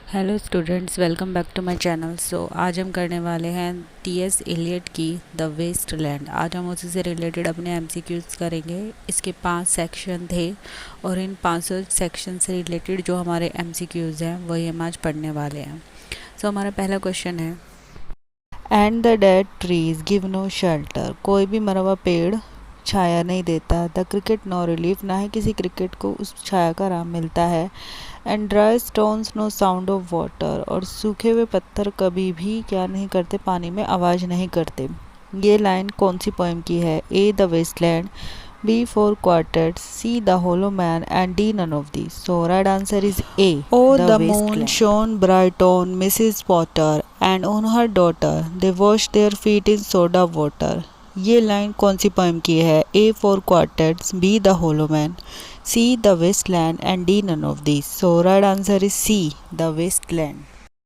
Hello students, welcome back to my channel. आज हम करने वाले हैं टी.एस. एलियट की द वेस्टलैंड। आज हम उसी से रिलेटेड अपने एमसीक्यूज़ करेंगे। इसके 5 सेक्शन थे और इन 5 सेक्शन से रिलेटेड जो हमारे एमसीक्यूज़ हैं वही हम आज पढ़ने वाले हैं। हमारा पहला क्वेश्चन है, and the dead trees give no shelter. कोई भी मरा हुआ पेड़ छाया नहीं देता। द क्रिकेट नो रिलीफ, ना ही किसी क्रिकेट को उस छाया का आराम मिलता है। And dry stones no sound of water, और सूखे हुए पत्थर कभी भी क्या नहीं करते, पानी में आवाज़ नहीं करते। ये लाइन कौन सी पोएम की है? A the Waste Land, B Four Quartets, C the Hollow man and D none of these. So right answer is A the moon shone bright on Mrs. Potter and on her daughter. They washed their feet in soda water. ये line कौन सी poem की है? A Four Quartets, B the Hollow Man, C the Waste Land and D none of this. So right answer is C the Waste Land.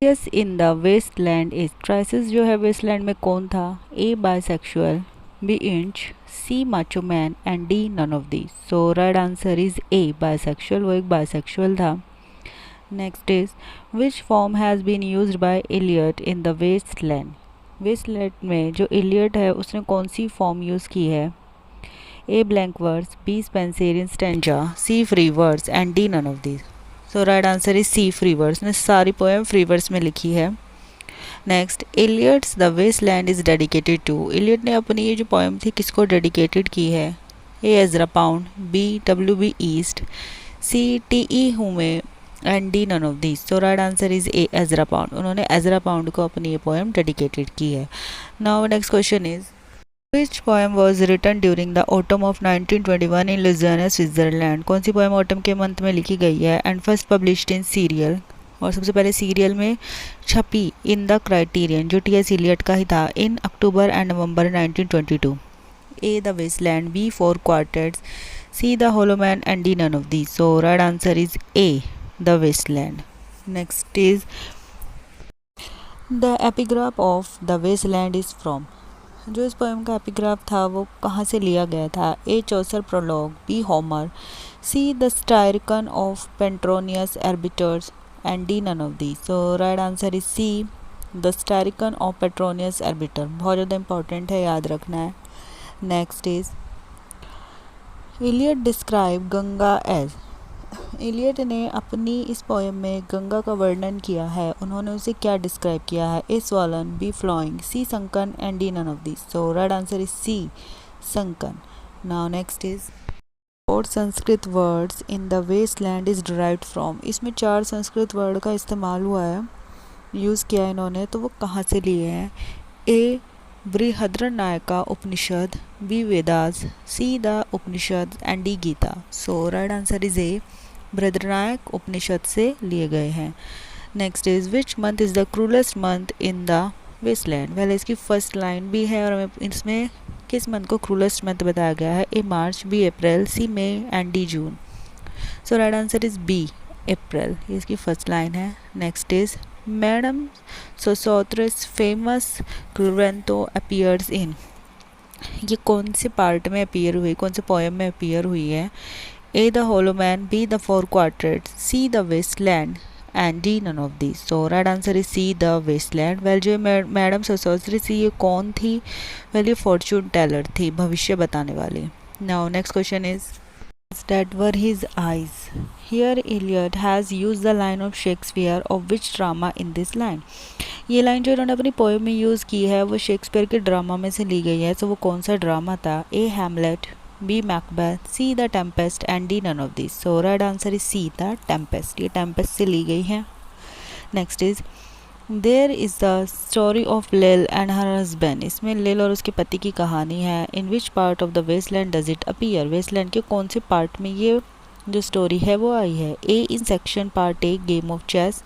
Yes, in the Waste Land is. Crisis जो है Waste Land में कौन था? A bisexual, B inch, C macho man and D none of this. So right answer is A bisexual. वो एक bisexual था। Next is, which form has been used by Eliot in the Waste Land. Waste Land में जो Elliott है उसने कौन सी form use की है? A blank verse, B Spenserian stanza, C free verse and D none of this. So right answer is C free verse. ने सारी poem free verse में लिखी है। Next, Eliot's the Waste Land is dedicated to. Eliot ने अपनी ये जो poem थी किसको डेडिकेटेड की है? A Ezra Pound, B W B ईस्ट, C T E Hulme and D none of this. So right answer is A Ezra Pound. उन्होंने एजरा पाउंड को अपनी ये पोएम डेडिकेटेड की है। Now next question is, which poem was written during the autumn of 1921 in Lausanne, Switzerland. कौन सी poem autumn के month में लिखी गई है and first published in serial, और सबसे पहले सीरियल में छपी इन द क्राइटेरियन जो टी.एस. एलियट का ही था, in October and November 1922? A the Waste Land, B Four Quartets, C the Hollow man and D none of this. So right answer is A the Waste Land. Next is, the epigraph of the Waste Land is from. जो इस poem का epigraph था वो कहाँ से लिया गया था? A Chaucer prologue, B Homer, C the Satyricon of Petronius Arbiters and D none of the. So right answer is C the Satyricon of Petronius Arbiter. बहुत ज़्यादा इंपॉर्टेंट है, याद रखना है। Next is, Eliot describe Ganga as. Eliot ने अपनी इस poem में गंगा का वर्णन किया है, उन्होंने उसे क्या डिस्क्राइब किया है? A swollen, B flowing, C sunken and D none of this. So right answer is C sunken. Now next is, और Sanskrit words in the Waste Land is derived from. इसमें 4 संस्कृत वर्ड का इस्तेमाल हुआ है, यूज़ किया है इन्होंने, तो वो कहाँ से लिए हैं? A Brihadaranyaka Upanishad, B Vedas, C the Upanishad and D Gita. So right answer is A Brihadaranyaka Upanishad से लिए गए हैं। Next is, which month is the cruellest month in the Waste Land. पहले इसकी फर्स्ट लाइन भी है और हमें इसमें किस मंथ को क्रूलेस्ट मंथ बताया गया है? A March, B April, C May and D June. So right answer is B April. ये इसकी फर्स्ट लाइन है। Next is, Madame Sosostris famous clairvoyante appears in. ये कौन से पार्ट में अपीयर हुई, कौन से पोएम में अपीयर हुई है? A the Hollow Men, B the Four Quartets, C the Waste Land and D none of this. So right answer is C the Waste Land. Well, जो मैडम सोसोत्रस ये कौन थी? वेल, ये फॉर्चून टेलर थी, भविष्य बताने वाली। Now next question is, that were his eyes. Here Eliot has used the line of Shakespeare of which drama in this line. ये लाइन जो इन्होंने अपनी पोएम में यूज़ की है वो शेक्सपियर के ड्रामा में से ली गई है। तो वो कौन सा ड्रामा था? A Hamlet, B Macbeth, C the Tempest and D none of this. So right answer is C the Tempest. ये टेम्पेस्ट से ली गई है। Next is, there is the story of Lil and her husband. इसमें Lil और उसके पति की कहानी है। In which part of the Waste Land does it appear. Waste Land के कौन से पार्ट में ये जो स्टोरी है वो आई है? A in section part a Game of Chess,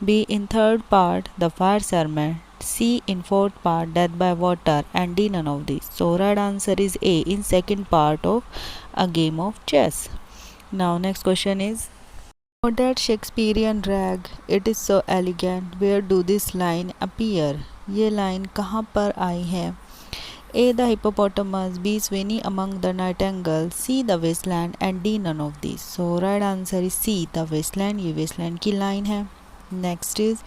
B in third part the Fire Sermon, C in fourth part Death by Water and D none of this. So right answer is A in second part of a Game of Chess. Now next question is, or that Shakespearean rag, it is so elegant, where do this line appear? ये line कहाँ पर आई है? A the hippopotamus, B Sweeney among the nightingales, C the wasteland and D none of these. So right answer is C the wasteland। ये wasteland की line है। Next is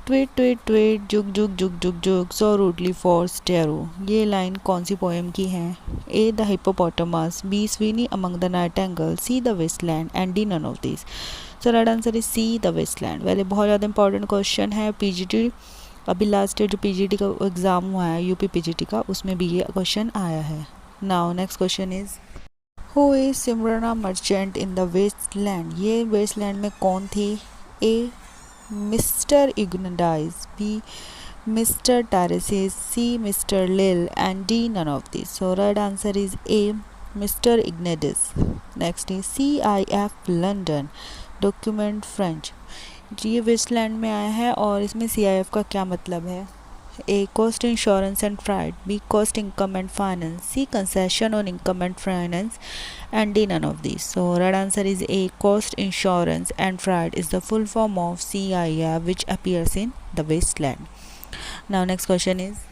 tweet tweet tweet jug jug jug jug jug so rudely for Tereu. ये line कौन सी poem की है? A the Hippopotamus, B Sweeney among the Nightingale, C the Waste Land and D none of this. So right answer is C the Waste Land. वैसे बहुत ज़्यादा important question है, PGT अभी लास्ट ईयर जो पीजीटी का एग्ज़ाम हुआ है यूपी पीजीटी का, उसमें भी ये क्वेश्चन आया है। Now next question is who is Smyrna merchant in the Waste Land. ये वेस्टलैंड में कौन थी? A Mr Eugenides, B Mr Tiresias, C Mr Lil and D none of this. So right answer is A Mr Eugenides. Next is CIF London document French. ये Waste Land में आया है और इसमें CIF का क्या मतलब है? A cost insurance and freight, B cost income and finance, C concession on income and finance and D none of this. So right answer is A cost insurance and freight is the full form of CIF which appears in the wasteland. Now next question is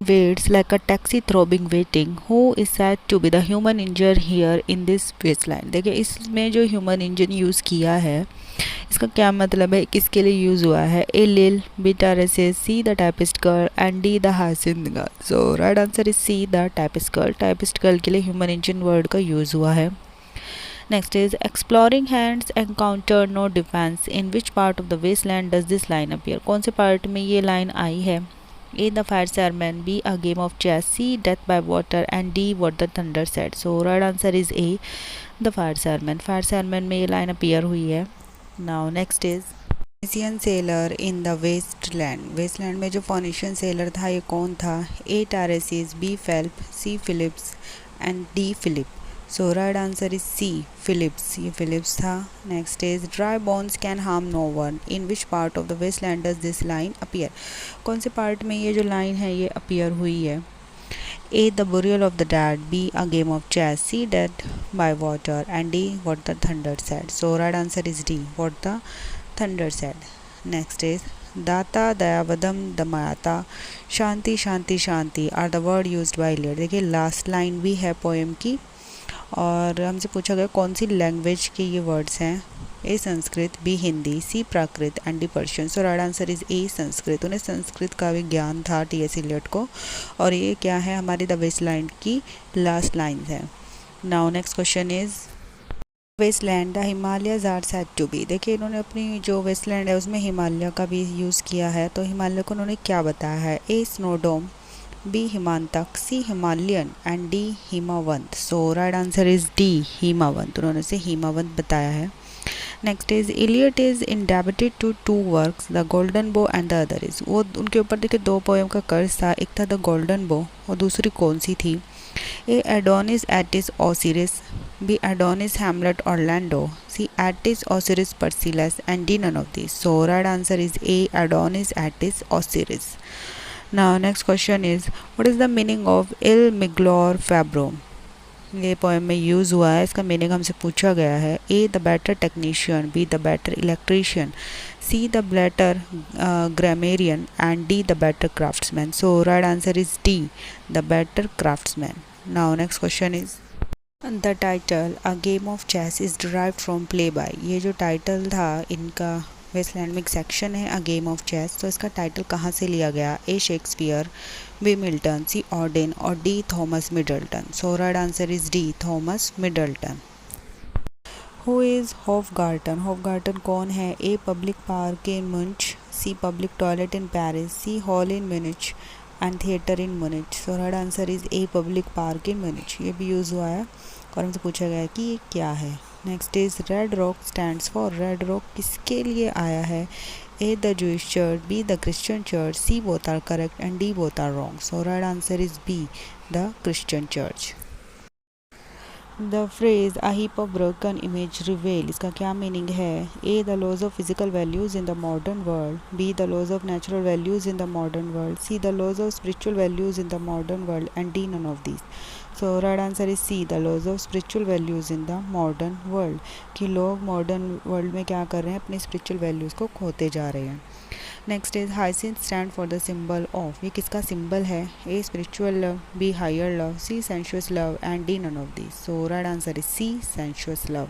waits like a taxi throbbing waiting, who is said to be the human engine here in this wasteland। देखिए इसमें जो human engine use किया है इसका क्या मतलब है, किसके लिए यूज़ हुआ है? A Lil, B Tiresias, C the typist girl and D the hyacinth girl. So right answer is C the typist girl. Typist girl के लिए ह्यूमन इंजन वर्ड का यूज़ हुआ है। Next is exploring hands encounter no defence, in which part of the Waste Land does this line appear. कौन से part में ये line आई है? A the Fire Sermon, B a Game of Chess, C death by Water and D What the Thunder Said. So right answer is A the Fire Sermon. Fire Sermon में ये line appear हुई है। Now next is Phoenician sailor in the Waste Land. Waste Land में जो Phoenician sailor था ये कौन था? A Tiresias, B Phelp, C Phillips and D Philip. So right answer is C Phillips. ये फिलिप्स था। Next is dry bones can harm no one, in which part of the Waste Land does this line appear. कौन से part में ये जो line है ये appear हुई है? A the burial of the dead, B a game of chess, C death by water and D what the thunder said. So right answer is D what the thunder said. Next is Datta Dayadhvam Damyata Shanti Shanti Shanti are the word used by Eliot. देखिए last line भी है poem की और हमसे पूछा गया कौन सी language के ये वर्ड्स हैं। A Sanskrit, B Hindi, C Prakrit and D Persian. So right answer is A Sanskrit. उन्हें संस्कृत का भी ज्ञान था TS इलियट को और ये क्या है हमारी द वेस्टलैंड की लास्ट लाइन है। Now next question is Waste Land the Himalayas are said to be. देखिए इन्होंने अपनी जो वेस्टलैंड है उसमें हिमालय का भी यूज़ किया है। तो हिमालय को उन्होंने क्या बताया है? A snow dome, B Himantak, C Himalayan and D Himavant. So right answer is D Himavant. उन्होंने इसे हिमावंत बताया है। Next is Eliot is indebted to two works, the Golden Bough and the other is. वो उनके ऊपर देखिए दो पोएम का कर्ज था, एक था द गोल्डन बो और दूसरी कौन सी थी? A Adonis Attis Osiris, B Adonis Hamlet Orlando, C Attis Osiris Persilus and D none of this. So right answer is A Adonis Attis Osiris. Now next question is what is the meaning of il miglior fabbro. ये poem में use हुआ है, इसका meaning हमसे पूछा गया है। A the better technician, B the better electrician, C the better grammarian and D the better craftsman. So right answer is D the better craftsman. Now next question is the title a Game of Chess is derived from play by. ये जो title था इनका Westland में एक section है अ Game of chess, तो इसका title कहाँ से लिया गया? A Shakespeare, B Milton, C Auden और D Thomas Middleton. So right answer is D Thomas Middleton. Who is Hofgarten. Hofgarten कौन है? A public park in Munich, C public toilet in Paris, C hall in Munich and theatre in Munich. So right answer is A public park in Munich. ये भी use हुआ है और हमसे पूछा गया है कि ये क्या है। Next is red rock stands for. Red rock किसके लिए आया है? A the Jewish church, B the Christian church, C both are correct and D both are wrong. So right answer is B the Christian church. The phrase a heap of broken image reveal, इसका क्या meaning है? A the laws of physical values in the modern world, B the laws of natural values in the modern world, C the laws of spiritual values in the modern world and D none of this. So right answer is C the laws of spiritual values in the modern world, कि लोग modern world में क्या कर रहे हैं, अपनी spiritual values को खोते जा रहे हैं। Next is hyacinth stand for the symbol of. ये किसका सिंबल है? A spiritual love, B higher love, C sensuous love and D none of this. So right answer is C sensuous love.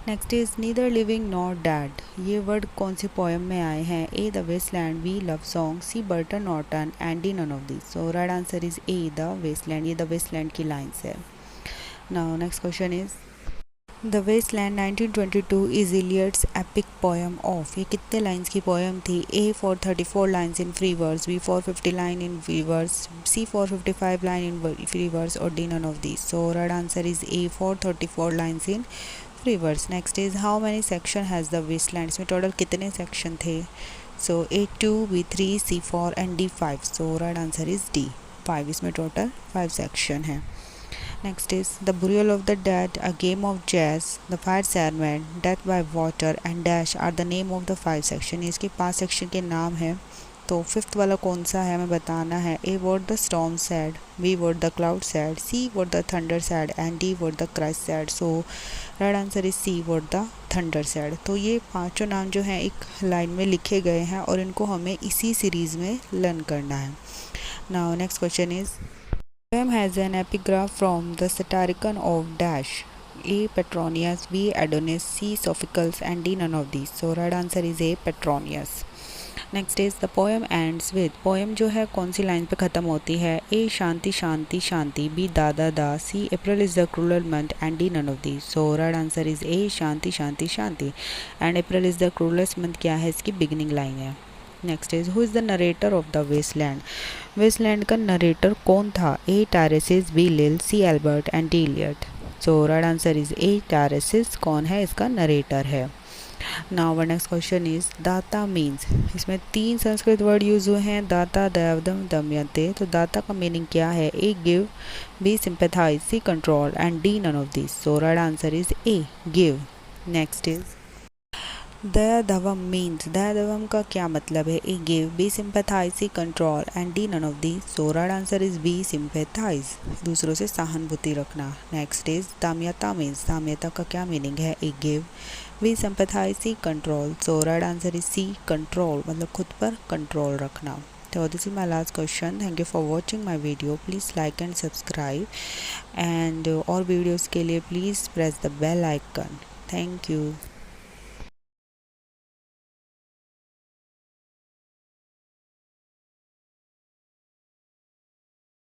Next is neither living not dead. ये word कौन सी poem में आए हैं? A the Waste Land, B Love Song, C Burnt Norton and D none of this. So right answer is A the Waste Land. ये the Waste Land की lines है। Now next question is the Waste Land 1922 is Eliot's epic poem of. ये कितने lines की poem थी? A four 34 lines in free verse, B four 50 line in free verse, C four 55 line in free verse और D none of this. So right answer is A four 34 lines in free verse. Next is how many section has the Westland. इसमें total कितने section थे? So A 2, B 3, C 4 and D 5। So right answer is D 5। इसमें total 5 section है। Next is The Burial of the Dead, A Game of Jazz, The Fire Ceremony, Death by Water and Dash are the name of the 5 section। इसके 5 section के नाम हैं। तो fifth वाला कौन सा है हमें बताना है। A what the storm said, B what the cloud said, C what the thunder said and D what the Christ said। So right answer is C what the thunder said। तो ये पांचों नाम जो हैं एक लाइन में लिखे गए हैं और इनको हमें इसी सीरीज़ में लर्न करना है। Now next question is poem has an epigraph from the Satyricon of Dash, A. Petronius, B. Adonis, C. Sophocles and D. none of these। So right answer is A. Petronius। Next is the poem ends with. Poem जो है कौन सी line पे ख़त्म होती है? ए शांति शांति शांति, B Dada Da, C April is the cruel month and D none of these. So right answer is A Shanti Shanti Shanti and April is the cruellest month क्या है? इसकी बिगिनिंग लाइन है। Next is who is the narrator of the Waste Land. Waste Land का narrator कौन था? A Tiresias, B Lil, C Albert and D Eliot. So right answer is A Tiresias कौन है? इसका नरेटर है। Now were next question is दाता means. इसमें 3 Sanskrit word use हुए हैं, दाता, दयावदम, दमयंते। तो दाता का मीनिंग क्या है? A give, B sympathise, C control and D none of this. So right answer is A give. Next is दयाधवम मीन्स। दयाधवम का क्या मतलब है? A give, B sympathise, C control and D none of the. So right answer is B sympathise, दूसरों से सहानुभूति रखना। नेक्स्ट इज दाम्यता मीन्स। दाम्यता का क्या मीनिंग है? A give, B sympathise, C control. So right answer is C control, मतलब खुद पर कंट्रोल रखना। So this is my last question. Thank you for watching my video. Please like and subscribe and और videos के लिए please press the bell icon. Thank you.